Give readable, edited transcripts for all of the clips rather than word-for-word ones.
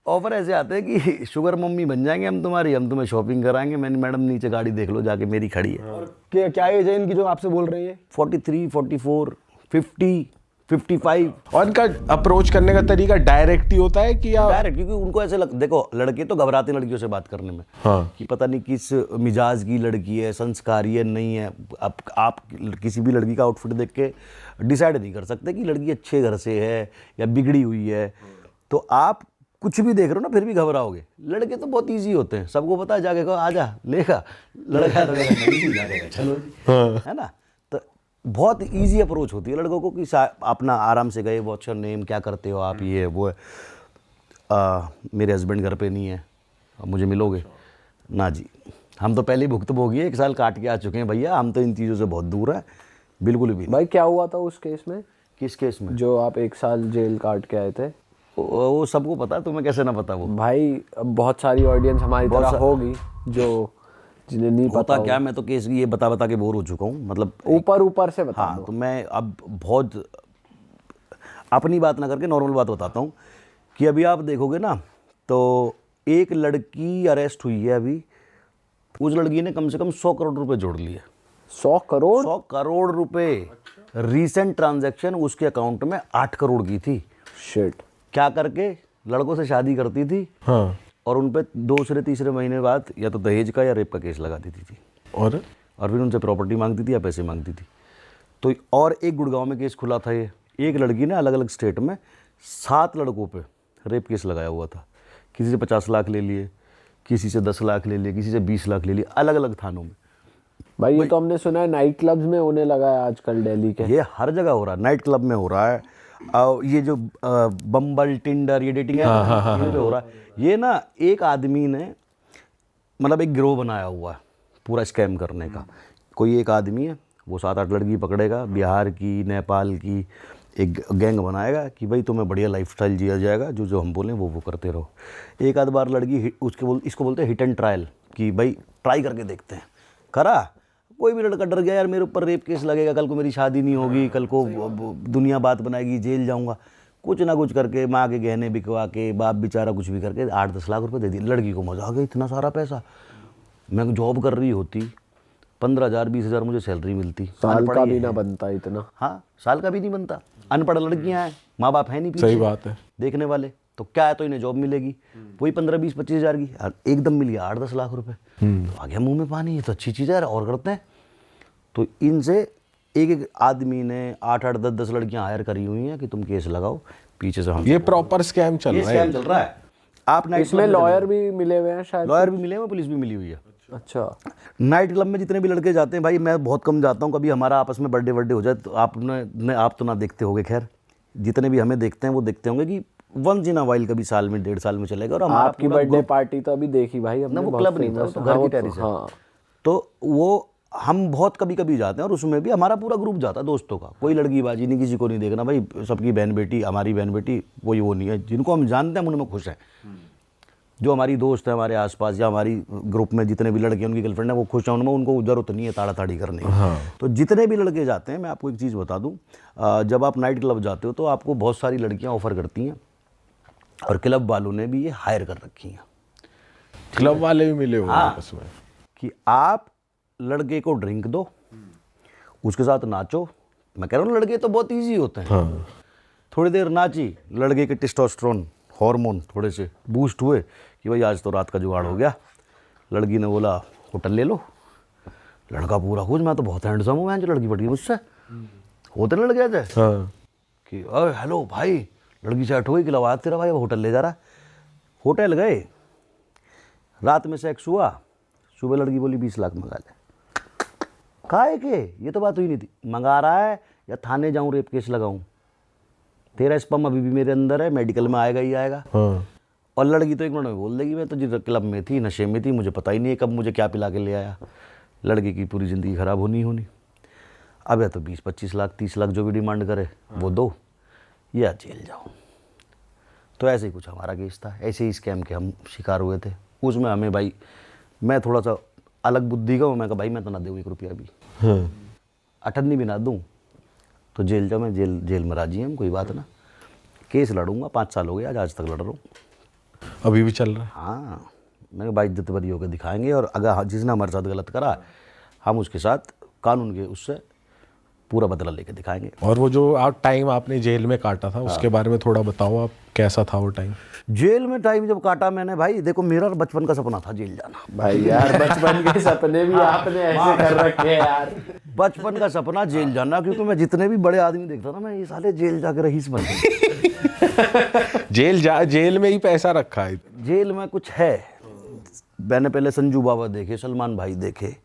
Offer ऐसे आते हैं कि शुगर मम्मी बन जाएंगे हम तुम्हारी, हम तुम्हें शॉपिंग कराएंगे। मैंने मैडम नीचे गाड़ी देख लो जाके, मेरी खड़ी है। और क्या एज है इनकी जो आपसे बोल रही है? 43, 44, 50, 55। और इनका अप्रोच करने का तरीका डायरेक्ट ही होता है कि या डायरेक्ट, क्योंकि उनको ऐसे देखो लड़के तो घबराते हैं लड़कियों से बात करने में। हाँ। कि पता नहीं किस मिजाज की लड़की है, संस्कारी है, नहीं है। अब आप किसी भी लड़की का आउटफिट देख के डिसाइड नहीं कर सकते कि लड़की अच्छे घर से है या बिगड़ी हुई है। तो आप कुछ भी देख रहे हो ना, फिर भी घबराओगे। लड़के तो बहुत ईजी होते हैं, सबको पता है, जाके कहो आजा लेगा, लड़का तो चलो है ना। तो बहुत इजी अप्रोच होती है लड़कों को कि अपना आराम से गए, व्हाट्स योर नेम, क्या करते हो आप, ये वो है। मेरे हस्बैंड घर पे नहीं है, अब मुझे मिलोगे ना जी। हम तो पहले ही भुक्तभोगी है, 1 साल काट के आ चुके हैं भैया, हम तो इन चीज़ों से बहुत दूर है, बिल्कुल भी। भाई क्या हुआ था उस केस में? किस केस में? जो आप 1 साल जेल काट के आए थे। वो सबको पता है, तुम्हें कैसे ना पता? वो भाई अब बहुत सारी ऑडियंस हमारी तरह होगी जो जिन्हें नहीं पता होता क्या, मैं तो केस ये बता बता के बोर हो चुका हूँ, मतलब ऊपर से बता हाँ। तो मैं अब बहुत अपनी बात ना करके नॉर्मल बात बताता हूँ कि अभी आप देखोगे ना, तो एक लड़की अरेस्ट हुई है अभी। उस लड़की ने कम से कम 100 करोड़ रुपए जोड़ लिए। 100 करोड़? 100 करोड़ रुपए। रीसेंट ट्रांजैक्शन उसके अकाउंट में 8 करोड़ की थी। शिट। क्या करके? लड़कों से शादी करती थी। हाँ। और उन पे दूसरे तीसरे महीने बाद या तो दहेज का या रेप का केस लगा देती थी। और फिर उनसे प्रॉपर्टी मांगती थी या पैसे मांगती थी। तो और एक गुड़गांव में केस खुला था। ये एक लड़की ने अलग अलग स्टेट में 7 लड़कों पे रेप केस लगाया हुआ था। किसी से 50 लाख ले लिए, किसी से 10 लाख ले लिए, किसी से 20 लाख ले लिए, अलग अलग थानों में। भाई ये तो हमने सुना है नाइट क्लब्स में होने लगा है आजकल दिल्ली के। ये हर जगह हो रहा है, नाइट क्लब में हो रहा है। ये जो बम्बल, टिंडर, ये डेटिंग है, इन पे हो रहा है। ये ना एक आदमी ने मतलब एक गिरोह बनाया हुआ है पूरा स्कैम करने का। कोई एक आदमी है, वो 7-8 लड़की पकड़ेगा, बिहार की, नेपाल की, एक गैंग बनाएगा कि भाई तुम्हें बढ़िया लाइफस्टाइल जिया जाएगा, जो जो हम बोलें वो करते रहो। एक आध बार लड़की इसको बोलते हैं हिट एंड ट्रायल, कि भाई ट्राई करके देखते हैं। करा, कोई भी लड़का डर गया, यार मेरे ऊपर रेप केस लगेगा, कल को मेरी शादी नहीं होगी, कल को दुनिया बात बनाएगी, जेल जाऊंगा, कुछ ना कुछ करके माँ के गहने बिकवा के, बाप बेचारा कुछ भी करके 8-10 लाख रुपए दे दिए। लड़की को मजा आ गया, इतना सारा पैसा। मैं जॉब कर रही होती, 15,000 20,000 मुझे सैलरी मिलती, साल का भी ना बनता इतना। हाँ, साल का भी नहीं बनता। अनपढ़ लड़कियां हैं, माँ बाप है नहीं पीछे, सही बात है, देखने वाले। तो क्या है, तो इन्हें जॉब मिलेगी, वही 15-20-25 हज़ार की, एकदम मिल गया 8-10 लाख रुपए। तो आ गया मुंह में पानी, ये तो अच्छी चीज़ है और करते हैं। तो इनसे एक आदमी ने 8-8, 10-10 लड़कियां हायर करी हुई हैं कि तुम केस लगाओ, पीछे से हम। ये प्रॉपर स्कैम चल रहा है। स्कैम चल रहा है। आप इसमें लॉयर भी मिले हुए हैं शायद? लॉयर भी मिले हुए, पुलिस भी मिली हुई है। अच्छा। नाइट क्लब में जितने भी लड़के जाते हैं भाई, मैं बहुत कम जाता हूँ। कभी हमारा आपस में बर्थडे हो जाए तो आप तो ना देखते होगे, खैर जितने भी हमें देखते हैं वो देखते होंगे कि वंस इन अ वाइल, कभी साल में 1.5 साल में चलेगा। और हमारा आपकी बर्थडे पार्टी तो अभी देखी भाई हमने, वो क्लब नहीं था, वो तो घर की टेरेस है। तो वो हम बहुत कभी कभी जाते हैं, और उसमें भी हमारा पूरा ग्रुप जाता है दोस्तों का। कोई लड़की बाजी नहीं, किसी को नहीं देखना भाई, सबकी बहन बेटी, हमारी बहन बेटी, कोई वो नहीं है। जिनको हम जानते हैं हम उनमें खुश हैं। जो हमारी दोस्त है हमारे आसपास या हमारी ग्रुप में जितने भी लड़के उनकी गर्लफ्रेंड है वो खुश हैं, उनमें उनको जरूरत नहीं है ताड़ा ताड़ी करने की। हाँ। तो जितने भी लड़के जाते हैं, मैं आपको एक चीज़ बता दूं, जब आप नाइट क्लब जाते हो तो आपको बहुत सारी लड़कियां ऑफर करती हैं, और क्लब वालों ने भी ये हायर कर रखी हैं। क्लब वाले भी मिले हुए हैं आपस में कि आप लड़के को ड्रिंक दो, उसके साथ नाचो। मैं कह रहा हूँ लड़के तो बहुत ईजी होते हैं। हाँ। थोड़ी देर नाची, लड़के के टेस्टोस्टेरोन हार्मोन थोड़े से बूस्ट हुए कि भाई आज तो रात का जुगाड़ हो गया। लड़की ने बोला होटल ले लो, लड़का पूरा खुश, मैं तो बहुत हैंडसम हूँ, जो लड़की पड़ी मुझसे होते ना लग गया थे। हाँ। कि अरे हेलो भाई, लड़की सेट हो गई कि लवाया तेरा भाई होटल ले जा रहा। होटल गए, रात में सेक्स हुआ, सुबह लड़की बोली 20 लाख मंगा ले। काहे के? ये तो बात हुई नहीं थी। मंगा रहा है या थाने जाऊं रेप केस लगाऊं? तेरा स्पर्म अभी भी मेरे अंदर है, मेडिकल में आएगा ही आएगा। हाँ। और लड़की तो 1 मिनट में बोल देगी मैं तो जी क्लब में थी, नशे में थी, मुझे पता ही नहीं है कब मुझे क्या पिला के ले आया। लड़की की पूरी ज़िंदगी ख़राब होनी ही होनी। अब या तो 20-25 लाख 30 लाख जो भी डिमांड करे वो दो, या जेल जाओ। तो ऐसे ही कुछ हमारा केस था, ऐसे ही स्कैम के हम शिकार हुए थे। उसमें हमें भाई, मैं थोड़ा सा अलग बुद्धि का हूँ, मैं कहा भाई मैं तो ना दूँ 1 रुपया भी। हाँ। अठन्नी भी ना दूँ तो जेल जाओ, मैं जेल में राजी हूँ, कोई बात ना। केस लड़ूंगा, 5 साल हो गए आज तक लड़ रहा हूँ। अभी भी चल रहा है? हाँ, मैंने भाई इज्जत बरी होकर दिखाएंगे, और अगर जिसने हमारे साथ गलत करा हम उसके साथ कानून के उससे पूरा बदला लेके दिखाएंगे। और वो जो आप टाइम आपने जेल में काटा था उसके बारे में थोड़ा बताओ, आप कैसा था वो टाइम? जेल में टाइम जब काटा मैंने, भाई देखो मेरा बचपन का सपना था जेल जाना। भाई यार बचपन के सपने भी आपने ऐसे कर रखे हैं यार। बचपन का सपना जेल जाना, क्योंकि मैं जितने भी बड़े आदमी देखता था मैं ये साले जेल जाकर रईस बन गए। जेल में ही पैसा रखा है। जेल में कुछ है। मैंने पहले संजू बाबा देखे, सलमान भाई देखे,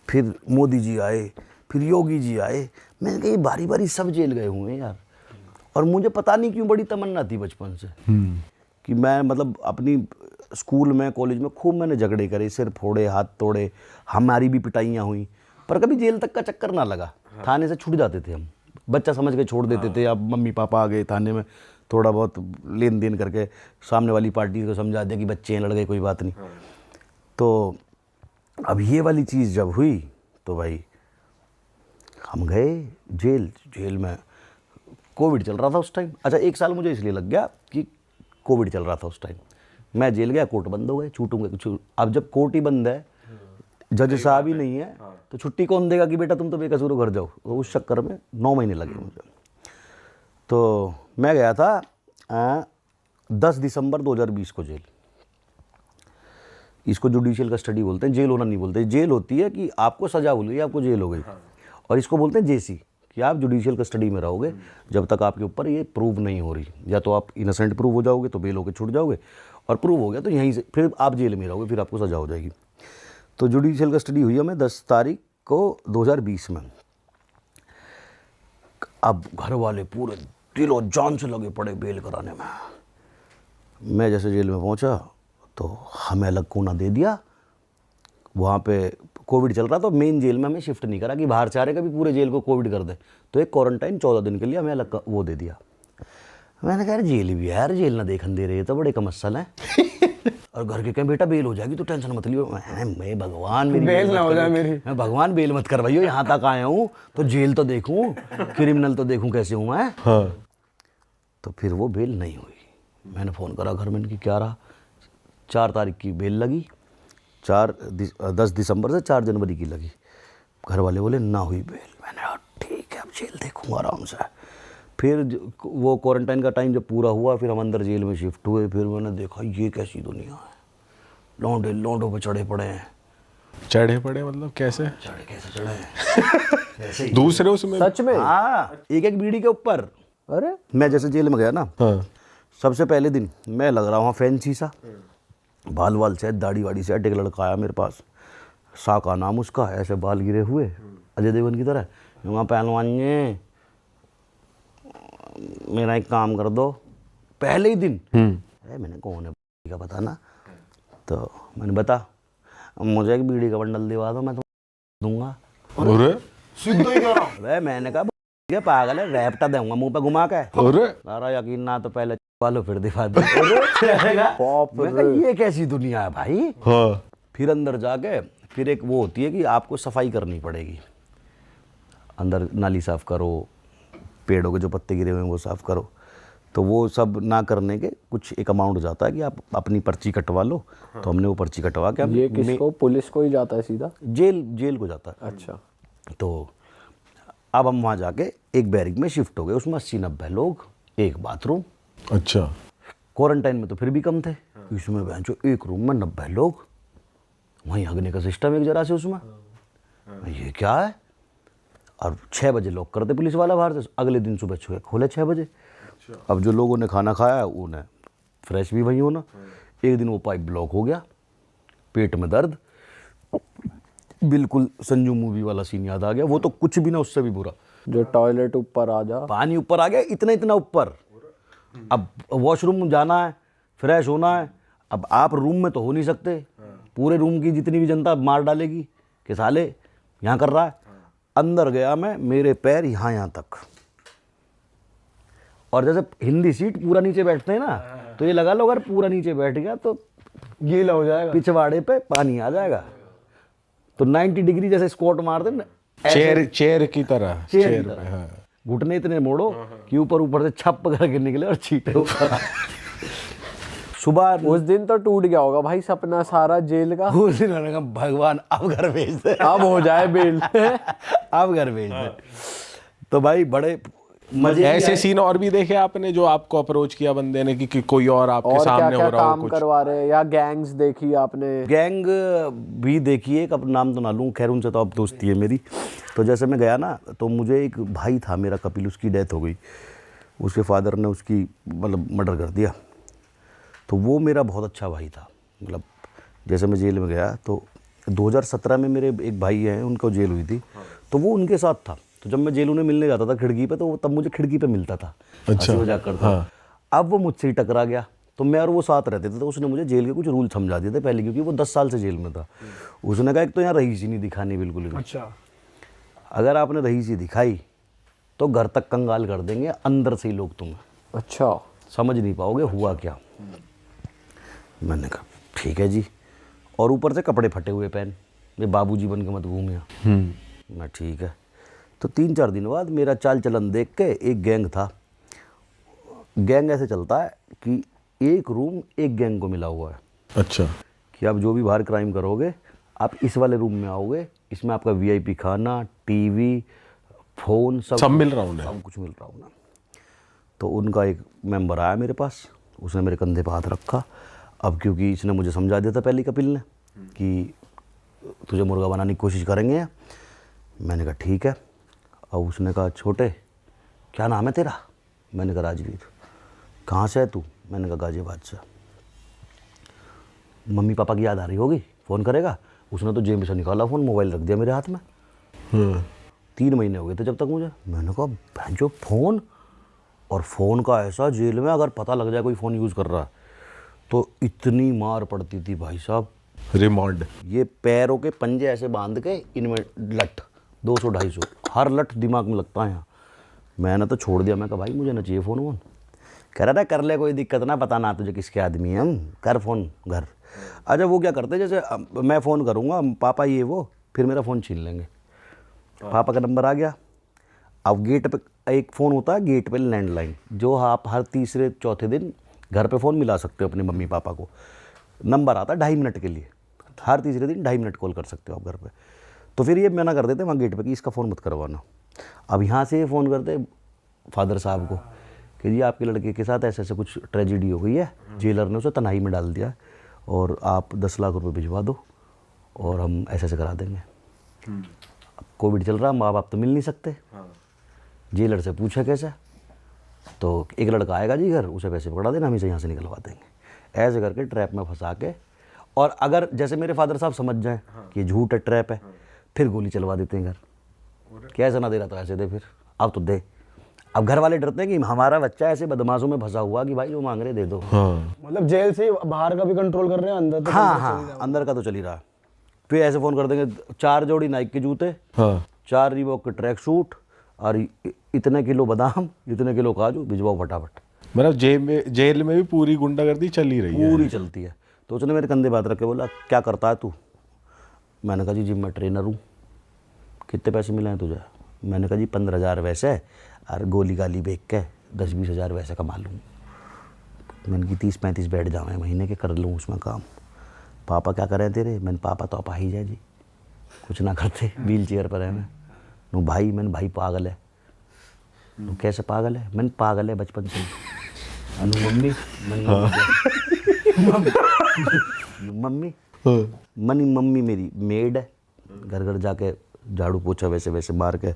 फिर मोदी जी आए, फिर योगी जी आए। मैंने कहा ये बारी बारी सब जेल गए हुए हैं यार। और मुझे पता नहीं क्यों बड़ी तमन्ना थी बचपन से कि मैं मतलब अपनी स्कूल में कॉलेज में खूब मैंने झगड़े करे, सिर फोड़े, हाथ तोड़े, हमारी भी पिटाइयाँ हुई, पर कभी जेल तक का चक्कर ना लगा। थाने से छूट जाते थे हम, बच्चा समझ के छोड़ देते थे। अब मम्मी पापा आ गए थाने में, थोड़ा बहुत लेन देन करके सामने वाली पार्टी को समझा दिया कि बच्चे हैं, लड़ गए, कोई बात नहीं। तो अब ये वाली चीज़ जब हुई तो भाई हम गए जेल। जेल में कोविड चल रहा था उस टाइम। अच्छा, 1 साल मुझे इसलिए लग गया कि कोविड चल रहा था उस टाइम। मैं जेल गया, कोर्ट बंद हो गए, छूटूंगे। अब जब कोर्ट ही बंद है, जज साहब ही नहीं है, तो छुट्टी कौन देगा कि बेटा तुम तो बेकसूर हो, घर जाओ। तो उस चक्कर में 9 महीने लगे मुझे। तो मैं गया था 10 दिसंबर 2020 को जेल। इसको जुडिशियल कस्टडी बोलते हैं, जेल होना नहीं बोलते। जेल होती है कि आपको सजा हो गई, आपको जेल हो गई। और इसको बोलते हैं जेसी, कि आप जुडिशियल कस्टडी में रहोगे जब तक आपके ऊपर ये प्रूव नहीं हो रही। या तो आप इनोसेंट प्रूव हो जाओगे तो बेल होकर छूट जाओगे, और प्रूव हो गया तो यहीं से फिर आप जेल में रहोगे, फिर आपको सजा हो जाएगी। तो जुडिशियल कस्टडी हुई हमें 10 तारीख को 2020 में। अब घर वाले पूरे दिलो जान से लगे पड़े बेल कराने में। मैं जैसे जेल में पहुंचा तो हमें अलग कोना दे दिया। वहाँ पे कोविड चल रहा, तो मेन जेल में हमें शिफ्ट नहीं करा कि बाहर से आ रहे कभी पूरे जेल को कोविड कर दे। तो एक क्वारंटाइन 14 दिन के लिए हमें अलग वो दे दिया। मैंने कहा जेल भी है यार, जेल ना देखन दे रहे तो बड़े कमसल हैं। और घर के कहें बेटा बेल हो जाएगी तो टेंशन मत लियो। मैं भगवान मेरी बेल ना हो जाए मेरी, मैं भगवान बेल मत करवाइयो, यहाँ तक आया हूँ तो जेल तो देखूँ, क्रिमिनल तो देखूँ कैसे हूँ मैं। हाँ। तो फिर वो बेल नहीं हुई। मैंने फ़ोन करा घर में कि क्या रहा। 4 तारीख की बेल लगी, 10 दिसंबर से 4 जनवरी की लगी। घर वाले बोले ना हुई बेल। मैंने कहा ठीक है अब जेल देखूँगा आराम से। फिर वो क्वारंटाइन का टाइम जब पूरा हुआ, फिर हम अंदर जेल में शिफ्ट हुए। फिर मैंने देखा ये कैसी दुनिया है, लौंडे लौंडों पे चढ़े पड़े हैं। चढ़े पड़े मतलब कैसे? चढ़े कैसे चढ़े हैं ऐसे ही। दूसरे उसमें? सच में? हाँ, एक बीड़ी के ऊपर। अरे मैं जैसे जेल में गया ना, हाँ। सबसे पहले दिन मैं लग रहा हूँ फैंसी सा, बाल वाल से, दाढ़ी वाड़ी से। एक लड़का आया मेरे पास, सा का नाम उसका, ऐसे बाल गिरे हुए अजय देवगन की तरह। वहाँ पहलवान जी मेरा एक काम कर दो, पहले ही दिन। मैंने कौन है का पता ना, तो मैंने बता मुझे एक बीड़ी का बंडल दिवा दो, मैं तो दूंगा। अरे मैंने कहा क्या पागल है, रैपटा दूंगा मुंह पे घुमा के। सारा यकीन ना तो पहले वालो फिर दिखा दो। ये कैसी दुनिया है भाई। हाँ। फिर अंदर जाके फिर एक वो होती है कि आपको सफाई करनी पड़ेगी। अंदर नाली साफ करो, पेड़ों के जो पत्ते गिरे हुए हैं वो साफ करो। तो वो सब ना करने के कुछ एक अमाउंट जाता है कि आप अपनी पर्ची कटवा लो। तो हमने वो पर्ची कटवा के ये किसको, पुलिस को ही जाता है सीधा? जेल को जाता है। अच्छा। तो अब हम वहाँ जाके एक बैरिक में शिफ्ट हो गए। उसमें 80-90 लोग, एक बाथरूम। अच्छा। क्वारंटाइन में तो फिर भी कम थे, इसमें जो एक रूम में 90 लोग, वहीं हगने का सिस्टम एक जरा से उसमें। ये क्या है। और 6 बजे लॉक करते पुलिस वाला बाहर से, अगले दिन सुबह छुए खोले 6 बजे। अब जो लोगों ने खाना खाया उन्हें फ्रेश भी वहीं होना। एक दिन वो पाइप ब्लॉक हो गया, पेट में दर्द, बिल्कुल संजू मूवी वाला सीन याद आ गया। वो तो कुछ भी ना उससे भी बुरा, जो टॉयलेट ऊपर आ जा, पानी ऊपर आ गया, इतना इतना ऊपर। अब वॉशरूम जाना है, फ्रेश होना है। अब आप रूम में तो हो नहीं सकते, पूरे रूम की जितनी भी जनता मार डालेगी कि साले यहाँ कर रहा है। अंदर गया मैं, मेरे पैर यहाँ तक। और जैसे हिंदी सीट पूरा नीचे बैठते हैं ना, तो ये लगा लो अगर पूरा नीचे बैठ गया तो गीला हो जाएगा, पिछवाड़े पे पानी आ जाएगा। तो 90 डिग्री जैसे स्क्वाट मारते ना, चेयर की तरह। चेयर की तरह। हाँ। घुटने इतने मोड़ो कि ऊपर से छप करके निकले और छींटे ऊपर। सुबह उस दिन तो टूट गया होगा भाई सपना सारा जेल का। उस दिन मैंने कहा भगवान अब घर भेज दे, अब हो जाए बेल। अब घर भेज दे। तो भाई बड़े मजे ऐसे सीन और भी देखे आपने जो आपको अप्रोच किया बंदे ने कि कोई और आपके और क्या सामने क्या हो रहा हो काम कुछ? करवा रहे हैं, या गैंग्स देखी आपने? गैंग भी देखी है, अब नाम तो ना लूँ, खैर उनसे तो अब दोस्ती है मेरी। तो जैसे मैं गया ना, तो मुझे एक भाई था मेरा कपिल, उसकी डेथ हो गई, उसके फादर ने उसकी मतलब मर्डर कर दिया। तो वो मेरा बहुत अच्छा भाई था। मतलब जैसे मैं जेल में गया तो 2017 में मेरे एक भाई हैं, उनको जेल हुई थी, तो वो उनके साथ था। तो जब मैं जेल उन्हें मिलने जाता था खिड़की पे, तो वो तब मुझे खिड़की पे मिलता था, अच्छा। हंसी मजाक करता था। अब वो मुझसे ही टकरा गया, तो मैं और वो साथ रहते थे। तो उसने मुझे जेल के कुछ रूल समझा दिए थे पहले, क्योंकि वो 10 साल से जेल में था। उसने कहा एक तो यहाँ रहीसी नहीं दिखानी बिल्कुल भी। अच्छा। अगर आपने रहीसी दिखाई तो घर तक कंगाल कर देंगे, अंदर से ही लोग तुम्हें, अच्छा। समझ नहीं पाओगे हुआ क्या। मैंने कहा ठीक है जी। और ऊपर से कपड़े फटे हुए पहन, ये बाबूजी बन के मत घूम यहाँ। मैं ठीक है। तो 3-4 दिन बाद मेरा चाल चलन देख के, एक गैंग था। गैंग ऐसे चलता है कि एक रूम एक गैंग को मिला हुआ है, अच्छा। कि आप जो भी बाहर क्राइम करोगे आप इस वाले रूम में आओगे, इसमें आपका वीआईपी खाना, टीवी, फ़ोन सब मिल रहा उन्हें? सब कुछ मिल रहा हूँ ना। तो उनका एक मेंबर आया मेरे पास, उसने मेरे कंधे पर हाथ रखा। अब क्योंकि इसने मुझे समझा दिया था पहले कपिल ने कि तुझे मुर्गा बनाने की कोशिश करेंगे। मैंने कहा ठीक है। अब उसने कहा छोटे क्या नाम है तेरा? मैंने कहा राजवीर। कहाँ से है तू? मैंने कहा गाजियाबाद से। मम्मी पापा की याद आ रही होगी, फ़ोन करेगा। उसने तो जेब से निकाला फ़ोन, मोबाइल रख दिया मेरे हाथ में। 3 महीने हो गए थे जब तक मुझे। मैंने कहा भैंजो फ़ोन, और फ़ोन का ऐसा, जेल में अगर पता लग जाए कोई फ़ोन यूज़ कर रहा है तो इतनी मार पड़ती थी भाई साहब। रिमांड? ये पैरों के पंजे ऐसे बांध के, इनमें लठ 200-250, हर लठ दिमाग में लगता है यहाँ। मैंने तो छोड़ दिया। मैं कहा भाई मुझे ना चाहिए फ़ोन वोन। कह रहा था कर ले, कोई दिक्कत ना, पता ना तुझे किसके आदमी हैं हम, कर फ़ोन घर। अच्छा वो क्या करते, जैसे मैं फ़ोन करूँगा पापा ये वो, फिर मेरा फ़ोन छीन लेंगे। पापा का नंबर आ गया। अब गेट पे एक फ़ोन होता है, गेट पे लैंडलाइन, जो आप हर तीसरे चौथे दिन घर पे फ़ोन मिला सकते हो अपने मम्मी पापा को। नंबर आता है 2.5 मिनट के लिए, हर तीसरे दिन 2.5 मिनट कॉल कर सकते हो आप घर पे। तो फिर ये मना कर देते वहाँ गेट पे कि इसका फ़ोन मत करवाना। अब यहाँ से ये फ़ोन करते फादर साहब को कि जी आपके लड़के के साथ ऐसे ऐसे कुछ ट्रेजिडी हो गई है, जेलर ने उसे तन्हाई में डाल दिया और आप 10 लाख रुपए भिजवा दो और हम ऐसे ऐसे करा देंगे। अब कोविड चल रहा, माँ बाप तो मिल नहीं सकते। जेलर से पूछा कैसे, तो एक लड़का आएगा जी घर, उसे पैसे पकड़ा देना, हम इसे यहाँ से निकलवा देंगे। ऐसे करके ट्रैप में फंसा के, और अगर जैसे मेरे फादर साहब समझ जाएं कि ये झूठ है, ट्रैप है, फिर गोली चलवा देते हैं घर। कैसे ना दे रहा तो ऐसे दे, फिर अब तो दे। अब घर वाले डरते हैं कि हमारा बच्चा ऐसे बदमाशों में फंसा हुआ कि भाई जो मांग रहे दे दो। मतलब जेल से बाहर का भी कंट्रोल कर रहे हैं, अंदर तो हाँ, अंदर का तो चल ही रहा है। फिर ऐसे फ़ोन कर देंगे 4 जोड़ी नाइक के जूते, 4 रीबॉक के ट्रैक सूट, और इतने किलो बादाम, इतने किलो काजू, भिजवाओ फटाफट। मतलब जेल में भी पूरी गुंडागर्दी चल ही रही है? पूरी चलती है। तो उसने मेरे कंधे बात रख के बोला क्या करता है तू? मैंने कहा जी जिम में ट्रेनर हूँ। कितने पैसे मिले हैं तुझे? मैंने कहा जी 15,000 वैसे, और गोली गाली बेच के 10-20 हज़ार वैसे कमा लूँ। मैंने कि 30-35 बैठ जाए महीने के, कर लूँ उसमें काम। पापा क्या करें तेरे? मैंने पापा तो आप आ ही जाए जी, कुछ ना करते, व्हील चेयर पर है मैं। नो भाई, मैंने भाई पागल है। नो कैसे पागल है? मैंने पागल है बचपन से। अनु मम्मी, मम्मी मनी मम्मी मेरी मेड है, घर घर जाके झाड़ू पोछा वैसे वैसे मार के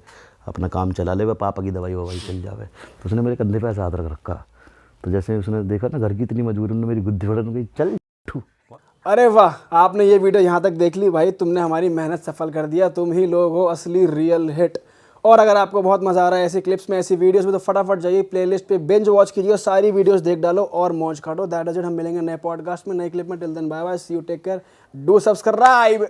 अपना काम चला ले, वह पापा की दवाई ववाई चल जावे। तो उसने मेरे कंधे पे ऐसा हाथ रख रखा। तो जैसे उसने देखा ना घर की इतनी मजबूरी, उन्होंने मेरी गुद्दी फड़न गई, चल ठू। अरे वाह, आपने ये वीडियो यहाँ तक देख ली भाई, तुमने हमारी मेहनत सफल कर दिया। तुम ही लोग हो असली रियल हिट। और अगर आपको बहुत मजा आ रहा है ऐसी क्लिप्स में, ऐसी वीडियोस में, तो फटाफट जाइए प्लेलिस्ट पे, बिंज वॉच कीजिए, सारी वीडियोस देख डालो और मौज काटो। That is it. हम मिलेंगे नए पॉडकास्ट में, नए क्लिप में। Till then bye bye, see you, take care, do subscribe.